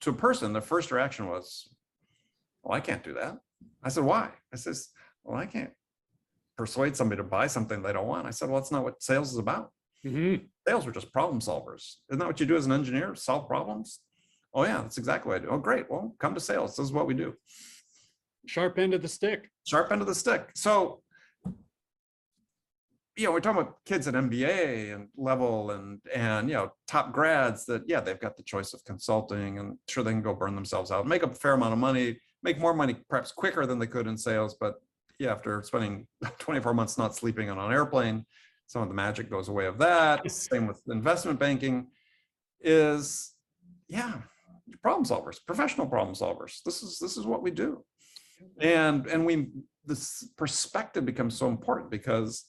to a person, the first reaction was, well, I can't do that. I said, why? I says, well, I can't persuade somebody to buy something they don't want. I said, well, that's not what sales is about. Sales are just problem solvers. Isn't that what you do as an engineer? Solve problems? Oh yeah, that's exactly what I do. Oh, great. Well, come to sales. This is what we do. Sharp end of the stick. Sharp end of the stick. So, we're talking about kids at MBA and level and top grads that, they've got the choice of consulting and sure they can go burn themselves out, make a fair amount of money, make more money perhaps quicker than they could in sales. But after spending 24 months not sleeping on an airplane, some of the magic goes away of that. Same with investment banking is, problem solvers, professional problem solvers. This is what we do. And this perspective becomes so important because,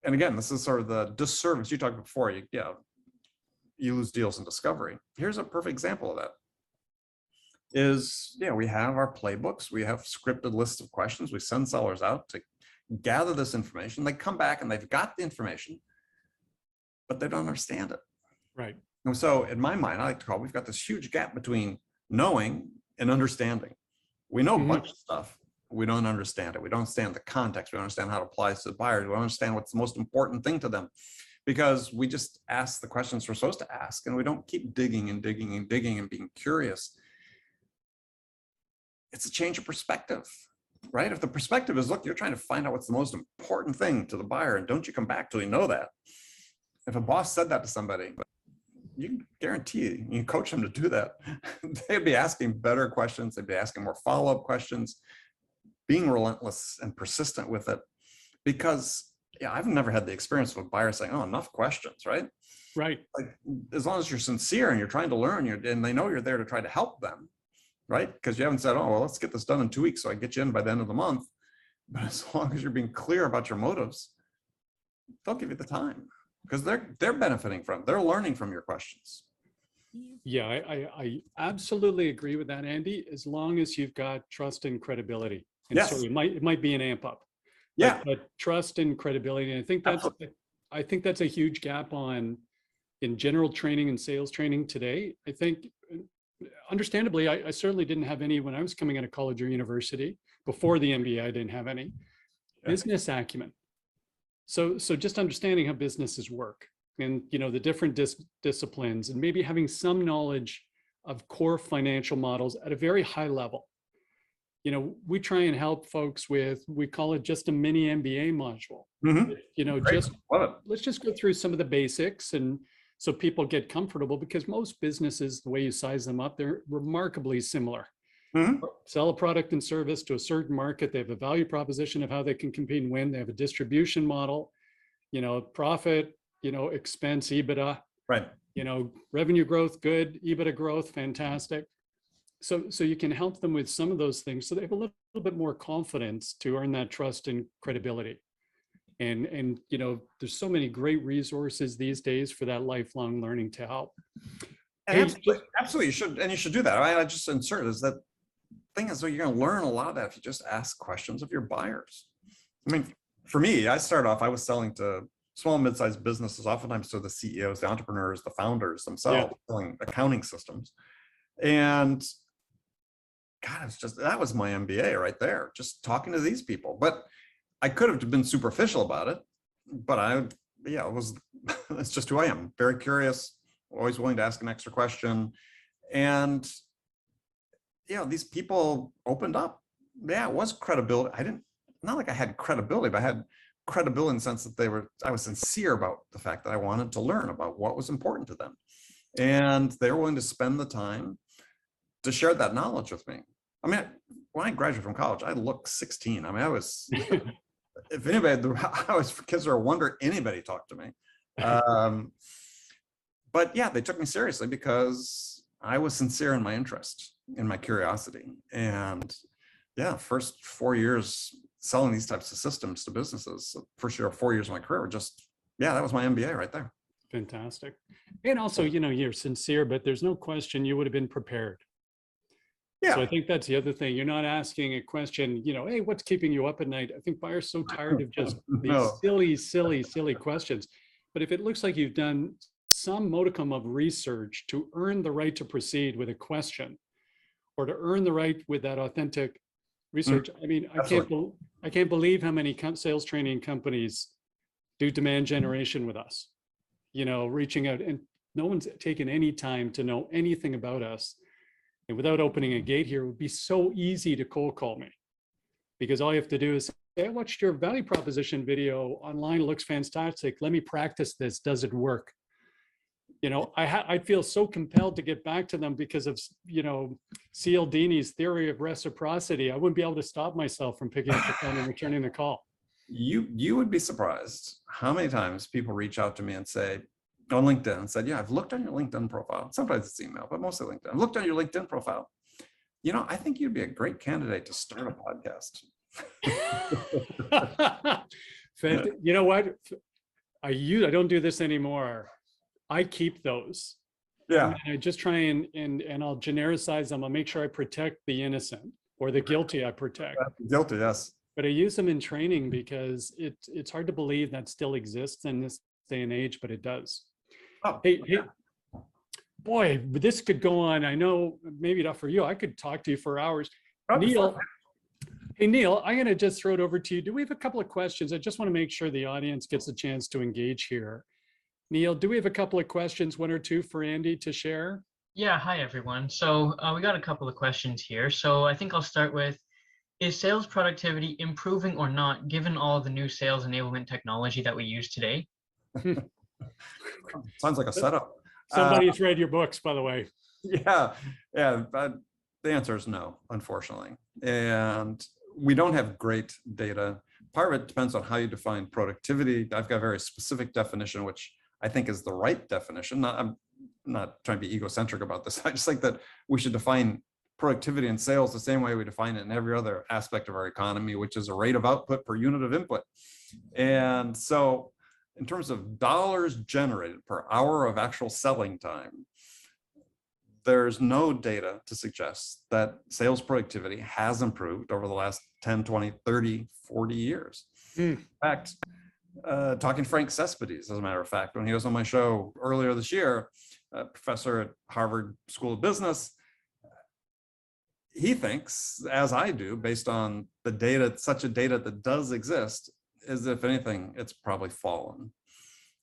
and again, this is sort of the disservice you talked before, you lose deals in discovery. Here's a perfect example of that. Is, we have our playbooks, we have scripted lists of questions, we send sellers out to gather this information. They come back and they've got the information, but they don't understand it. Right. And so in my mind, I like to call, we've got this huge gap between knowing and understanding. We know a bunch of stuff. We don't understand it. We don't understand the context. We don't understand how it applies to the buyers. We don't understand what's the most important thing to them. because we just ask the questions we're supposed to ask, and we don't keep digging and digging and digging and being curious. It's a change of perspective, right? If the perspective is, look, you're trying to find out what's the most important thing to the buyer, and don't you come back till you know that. If a boss said that to somebody, you can guarantee you coach them to do that. They'd be asking better questions. They'd be asking more follow-up questions, being relentless and persistent with it. Because yeah, I've never had the experience of a buyer saying, oh, enough questions, right? Right. Like, as long as you're sincere and you're trying to learn, and they know you're there to try to help them, right? Because you haven't said, oh, well, let's get this done in 2 weeks so I get you in by the end of the month. But as long as you're being clear about your motives, they'll give you the time, because they're benefiting from, they're learning from your questions. Yeah, I absolutely agree with that, Andy, as long as you've got trust and credibility. And Yes. so it might be an amp up. Yeah. But trust and credibility. And I think that's a huge gap in general training and sales training today. I think, understandably, I certainly didn't have any when I was coming out of college or university. Before the MBA, I didn't have any. Yeah. Business acumen. So just understanding how businesses work, and the different disciplines, and maybe having some knowledge of core financial models at a very high level. We try and help folks with, we call it just a mini MBA module. Let's just go through some of the basics, and so people get comfortable, because most businesses, the way you size them up, they're remarkably similar. Sell a product and service to a certain market. They have a value proposition of how they can compete and win. They have a distribution model, profit, expense, EBITDA, right? Revenue growth, good. EBITDA growth, fantastic. So you can help them with some of those things, so they have a little bit more confidence to earn that trust and credibility. And there's so many great resources these days for that lifelong learning to help. And absolutely, you should do that. I just insert is that thing is, so you're going to learn a lot of that if you just ask questions of your buyers. I mean, for me, I was selling to small and mid-sized businesses, oftentimes to the CEOs, the entrepreneurs, the founders themselves, selling accounting systems. And God, that was my MBA right there, just talking to these people. But I could have been superficial about it, but it's just who I am. Very curious, always willing to ask an extra question. And these people opened up. Yeah, it was credibility. Not like I had credibility, but I had credibility in the sense that I was sincere about the fact that I wanted to learn about what was important to them. And they were willing to spend the time to share that knowledge with me. I mean, when I graduated from college, I looked 16. I mean, I was, if anybody, kids are a wonder anybody talked to me. But yeah, they took me seriously because I was sincere in my interest, in my curiosity. And yeah, first 4 years selling these types of systems to businesses, first year of 4 years of my career, that was my MBA right there. Fantastic. And also, you're sincere, but there's no question you would have been prepared. Yeah. So I think that's the other thing. You're not asking a question, hey, what's keeping you up at night? I think buyers are so tired of just these silly questions. But if it looks like you've done some modicum of research to earn the right to proceed with a question, or to earn the right with that authentic research. I mean, I can't believe how many sales training companies do demand generation with us, reaching out, and no one's taken any time to know anything about us. And without opening a gate here, it would be so easy to cold call me, because all you have to do is say, I watched your value proposition video online. It looks fantastic. Let me practice this. Does it work? I feel so compelled to get back to them because of, Cialdini's theory of reciprocity. I wouldn't be able to stop myself from picking up the phone and returning the call. You would be surprised how many times people reach out to me and say, on LinkedIn, and said, I've looked on your LinkedIn profile. Sometimes it's email, but mostly LinkedIn. I've looked on your LinkedIn profile. I think you'd be a great candidate to start a podcast. You know what? I don't do this anymore. I keep those. Yeah. I just try and I'll genericize them. I'll make sure I protect the innocent, or the guilty I protect. Guilty, yes. But I use them in training because it's hard to believe that still exists in this day and age, but it does. Oh, hey, boy, this could go on. I know maybe not for you. I could talk to you for hours. Neil, hey, Neil, I'm going to just throw it over to you. Do we have a couple of questions? I just want to make sure the audience gets a chance to engage here. Neil, do we have a couple of questions, one or two for Andy to share? Yeah, hi everyone. So we got a couple of questions here. So I think I'll start with, is sales productivity improving or not, given all the new sales enablement technology that we use today? Sounds like a setup. Somebody's read your books, by the way. Yeah, yeah. But the answer is no, unfortunately. And we don't have great data. Part of it depends on how you define productivity. I've got a very specific definition, which I think is the right definition. I'm not trying to be egocentric about this. I just think that we should define productivity in sales the same way we define it in every other aspect of our economy, which is a rate of output per unit of input. And so in terms of dollars generated per hour of actual selling time, there's no data to suggest that sales productivity has improved over the last 10, 20, 30, 40 years. In fact, talking Frank Cespedes, as a matter of fact, when he was on my show earlier this year, a professor at Harvard School of Business, he thinks, as I do, based on the data, such a data that does exist, is if anything, it's probably fallen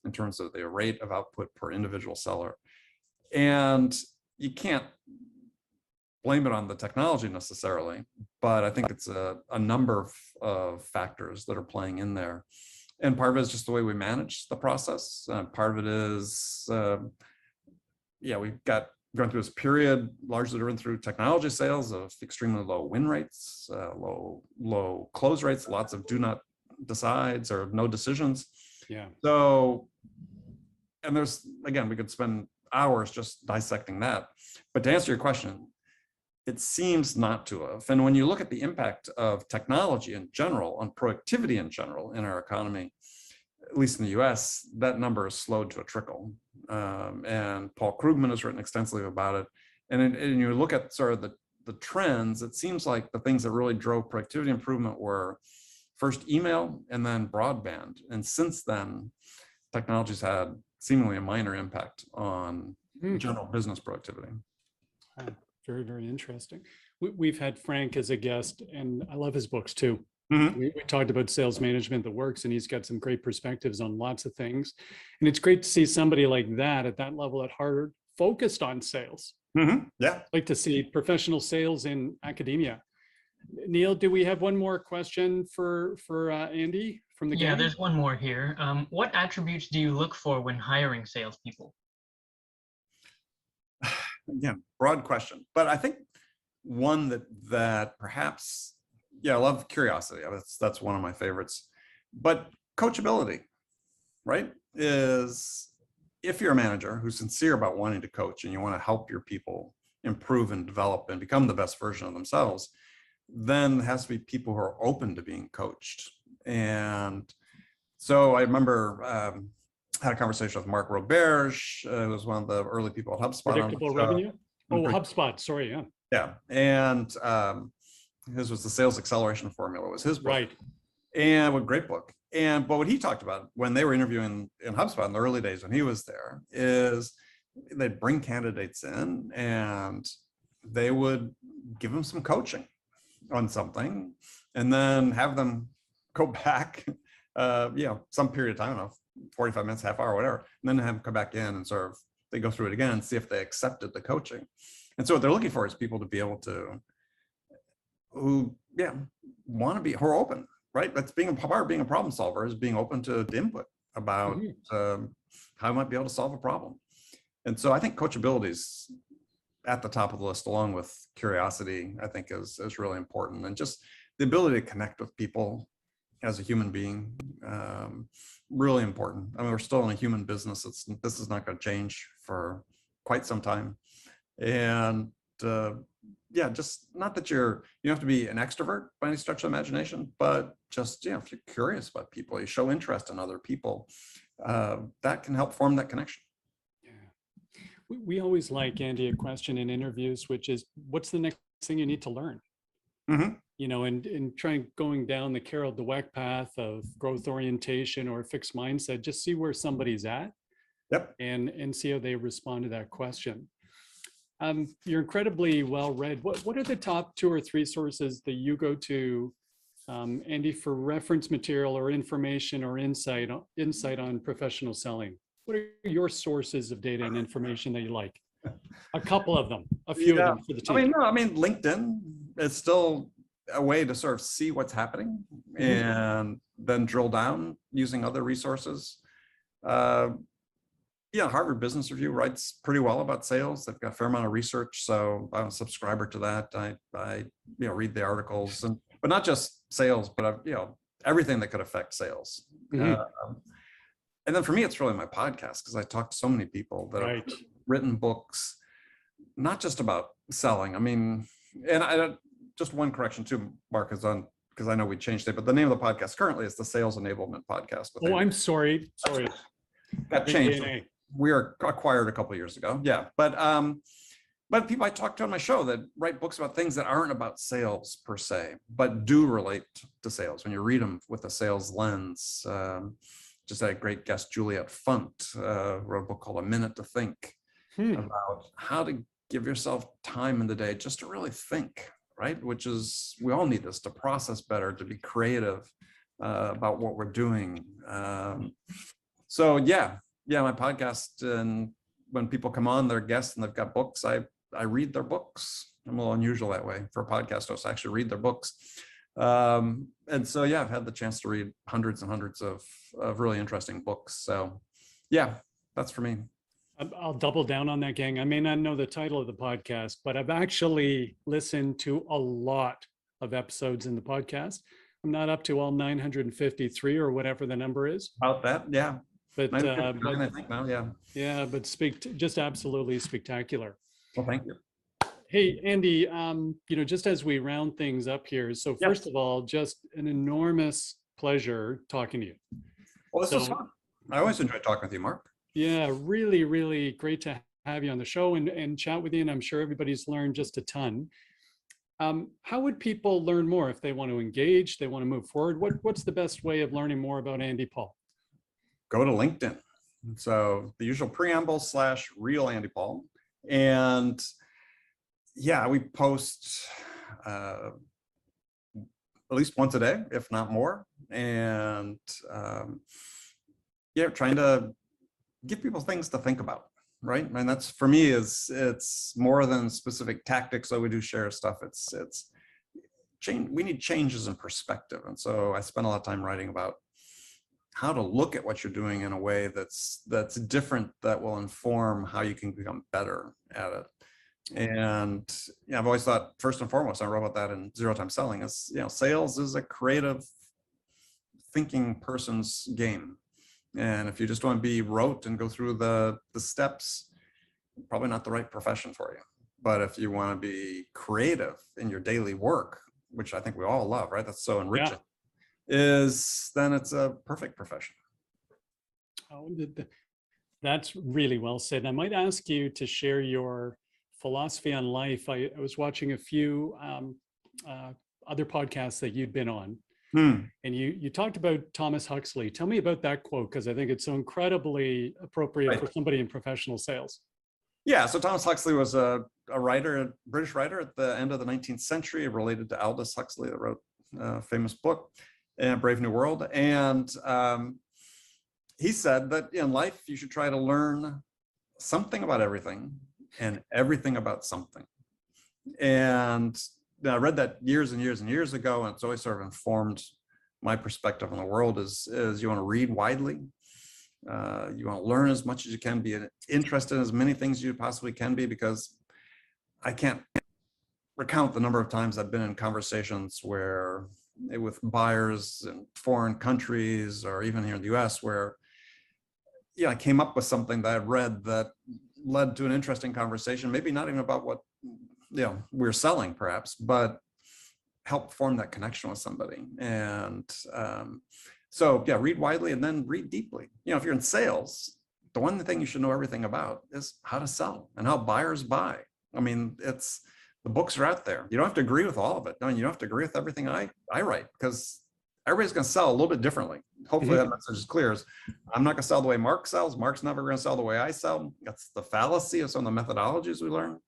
in terms of the rate of output per individual seller. And you can't blame it on the technology necessarily, but I think it's a number of factors that are playing in there. And part of it is just the way we manage the process. Part of it is, we've gone through this period largely driven through technology sales of extremely low win rates, low close rates, lots of do not decides or no decisions. Yeah. So, and there's, again, we could spend hours just dissecting that. But to answer your question, it seems not to have. And when you look at the impact of technology in general on productivity in general in our economy, at least in the US, that number is slowed to a trickle. And Paul Krugman has written extensively about it. And you look at sort of the trends, it seems like the things that really drove productivity improvement were first email and then broadband. And since then, technology's had seemingly a minor impact on general business productivity. Very, very interesting. We've had Frank as a guest, and I love his books too. We talked about sales management that works, and he's got some great perspectives on lots of things. And it's great to see somebody like that at that level at Harvard focused on sales. Yeah. I'd like to see professional sales in academia. Neil, do we have one more question for Andy from the gang? Yeah, there's one more here. What attributes do you look for when hiring salespeople? Again, broad question, but I think one that perhaps, I love curiosity. That's one of my favorites. But coachability, right, is if you're a manager who's sincere about wanting to coach and you want to help your people improve and develop and become the best version of themselves, then there has to be people who are open to being coached. And so I remember had a conversation with Mark Roberge, who was one of the early people at HubSpot. Predictable revenue? Oh, HubSpot, sorry, yeah. Yeah, and his was the Sales Acceleration Formula, was his book. Right. And a great book. But what he talked about when they were interviewing in HubSpot in the early days when he was there is they'd bring candidates in and they would give them some coaching on something and then have them go back, some period of time, I don't know, 45 minutes, half hour, whatever, and then have them come back in and sort of, they go through it again and see if they accepted the coaching. And so what they're looking for is people to be able to, who want to be, who are open, right? That's being a part of being a problem solver, is being open to input about how I might be able to solve a problem. And so I think coachability is at the top of the list, along with curiosity, I think is really important. And just the ability to connect with people as a human being, really important. I mean, we're still in a human business. This is not going to change for quite some time. And just not that you don't have to be an extrovert by any stretch of imagination, but just, if you're curious about people, you show interest in other people, that can help form that connection. Yeah. We always like, Andy, a question in interviews, which is, what's the next thing you need to learn? And trying going down the Carol Dweck path of growth orientation or fixed mindset, just see where somebody's at. Yep. And see how they respond to that question. You're incredibly well read. What are the top 2 or 3 sources that you go to, Andy, for reference material or information or insight on professional selling? what are your sources of data and information that you like? A couple of them, a few of them for the team. I mean, LinkedIn is still a way to sort of see what's happening and then drill down using other resources. Yeah, Harvard Business Review writes pretty well about sales. They've got a fair amount of research, so I'm a subscriber to that. I read the articles, but not just sales, but everything that could affect sales. And then for me, it's really my podcast, because I talk to so many people that have written books, not just about selling. I mean, and I just one correction too, Mark, is on, because I know we changed it, but the name of the podcast currently is the Sales Enablement Podcast. Oh, I'm sorry. That changed. We were acquired a couple of years ago. Yeah, but people I talk to on my show that write books about things that aren't about sales per se, but do relate to sales when you read them with a sales lens. Just had a great guest, Juliet Funt, wrote a book called A Minute to Think about how to give yourself time in the day just to really think, right? Which is, we all need this to process better, to be creative about what we're doing. So yeah, my podcast, and when people come on, they're guests and they've got books, I read their books. I'm a little unusual that way for a podcast host. I actually read their books. And so, yeah, I've had the chance to read hundreds and hundreds of really interesting books. So yeah, that's for me. I'll double down on that, gang. I may not know the title of the podcast, but I've actually listened to a lot of episodes in the podcast. I'm not up to all 953 or whatever the number is. About that, yeah. But I think now, yeah. Yeah, but just absolutely spectacular. Well, thank you. Hey, Andy, just as we round things up here. So first of all, just an enormous pleasure talking to you. Well, this is fun. I always enjoy talking with you, Mark. Yeah, really, really great to have you on the show and chat with you. And I'm sure everybody's learned just a ton. How would people learn more if they want to engage, they want to move forward? What's the best way of learning more about Andy Paul? Go to LinkedIn. So the usual preamble / real Andy Paul. And yeah, we post at least once a day, if not more. And trying to give people things to think about, right? And that's, for me, it's more than specific tactics. So we do share stuff. It's change. We need changes in perspective. And so I spend a lot of time writing about how to look at what you're doing in a way that's different, that will inform how you can become better at it. And I've always thought, first and foremost, I wrote about that in Zero Time Selling, is sales is a creative thinking person's game. And if you just want to be rote and go through the steps, probably not the right profession for you. But if you want to be creative in your daily work, which I think we all love, right? That's so enriching. Then it's a perfect profession. Oh, that's really well said. And I might ask you to share your philosophy on life. I was watching a few other podcasts that you'd been on, and you talked about Thomas Huxley. Tell me about that quote, because I think it's so incredibly appropriate for somebody in professional sales. Yeah, so Thomas Huxley was a writer, a British writer at the end of the 19th century, related to Aldous Huxley, that wrote a famous book, Brave New World. And he said that in life, you should try to learn something about everything and everything about something. And I read that years and years and years ago, and it's always sort of informed my perspective on the world. Is you want to read widely, you want to learn as much as you can, be interested in as many things as you possibly can be, because I can't recount the number of times I've been in conversations where with buyers in foreign countries, or even here in the US, where I came up with something that I read that led to an interesting conversation, maybe not even about what we're selling perhaps, but help form that connection with somebody. And so read widely and then read deeply. If you're in sales, the one thing you should know everything about is how to sell and how buyers buy. I mean, the books are out there. You don't have to agree with all of it. No, you don't have to agree with everything I write, because everybody's going to sell a little bit differently. Hopefully that message is clear. I'm not going to sell the way Mark sells. Mark's never going to sell the way I sell. That's the fallacy of some of the methodologies we learn,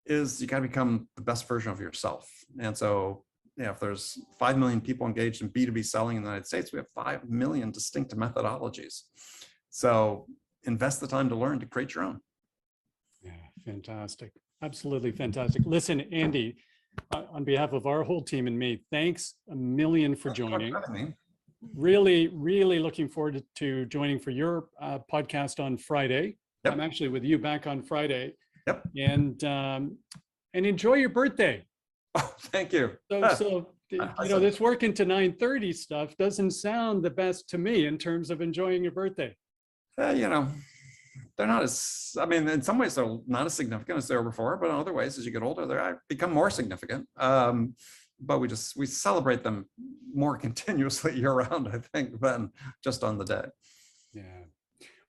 is you got to become the best version of yourself. And so, if there's 5 million people engaged in B2B selling in the United States, we have 5 million distinct methodologies. So invest the time to learn to create your own. Yeah, fantastic. Absolutely fantastic. Listen, Andy, on behalf of our whole team and me, thanks a million for joining. Really, really looking forward to joining for your podcast on Friday. Yep. I'm actually with you back on Friday. Yep. And enjoy your birthday. Oh, thank you. So this working to 9:30 stuff doesn't sound the best to me in terms of enjoying your birthday. They're not as, I mean, in some ways they're not as significant as they were before, but in other ways, as you get older, they become more significant. But we celebrate them more continuously year round, I think, than just on the day. Yeah.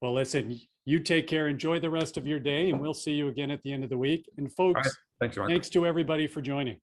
Well, listen, you take care, enjoy the rest of your day, and we'll see you again at the end of the week. And folks, right. Thanks, Mark. Thanks to everybody for joining.